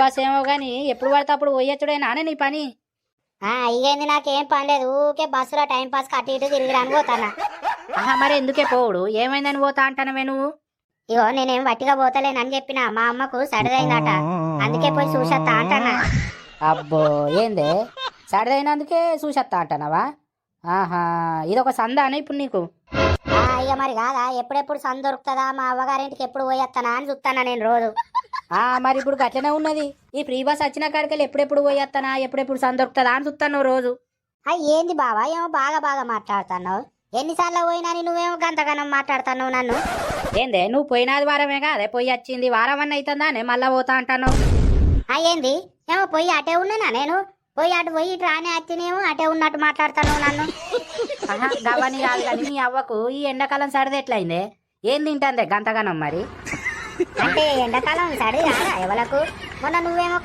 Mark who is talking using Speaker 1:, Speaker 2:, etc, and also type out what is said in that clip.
Speaker 1: Bus ఏమో గాని ఎప్పుడు పడితే అప్పుడు పోయొచ్చుడేనానే నీ పని?
Speaker 2: ఇదేంది నాకేం పని లేదు, ఊకే బస్సులో టైం పాస్ అటు ఇటు తిరిగి రాని పోతానా.
Speaker 1: ఆహా, మరి ఎందుకే పోవుడు? ఏమైందని పోతా అంటానవే నువ్వు?
Speaker 2: ఇగో నేనేం వట్టిగా పోతలేనని చెప్పిన, మా అమ్మకు సడదైందట, అందుకే పోయి చూసత్తా అంటానా.
Speaker 1: అబ్బో, ఏందే సడదైనందుకే చూసేస్తా అంటానవా? ఆహా, ఇదొక సందానే ఇప్పుడు నీకు?
Speaker 2: ఇక మరి కాదా, ఎప్పుడెప్పుడు సంద దొరుకుతుందా మా అవ్వగారింటికి ఎప్పుడు పోయేస్తానా అని చూస్తానా నేను రోజు.
Speaker 1: మరి ఇప్పుడు గట్లనే ఉన్నది. ఈ ఫ్రీ బస్ వచ్చిన కాడికెళ్ళి ఎప్పుడెప్పుడు పోయేస్తానా, ఎప్పుడెప్పుడు సంద దొరుకుతుందా అని చూస్తాను రోజు.
Speaker 2: ఏంది బావా, ఏమో బాగా బాగా మాట్లాడుతున్నావు, ఎన్నిసార్లు పోయినా నువ్వేమో గంతగానం మాట్లాడుతున్నావు నన్ను.
Speaker 1: ఏందే నువ్వు పోయినది వారమేగా, అదే పోయి వచ్చింది వారం అన్న అవుతుందానే మళ్ళా పోతా అంటాను.
Speaker 2: ఏంది ఏమో పోయి అటే ఉన్నానా నేను, పోయి అటు పోయి ఇటు రానే వచ్చినేమో అటే ఉన్నట్టు మాట్లాడుతాను నన్ను.
Speaker 1: గవ్వని కాదు కానీ మీ అవ్వకు ఈ ఎండాకాలం సడిది ఎట్లయిందే? ఏం తింటాందే గంతగానం మరి?
Speaker 2: అంటే ఎండాకాలం సడి రాదా ఎవలకు? మొన్న నువ్వేమో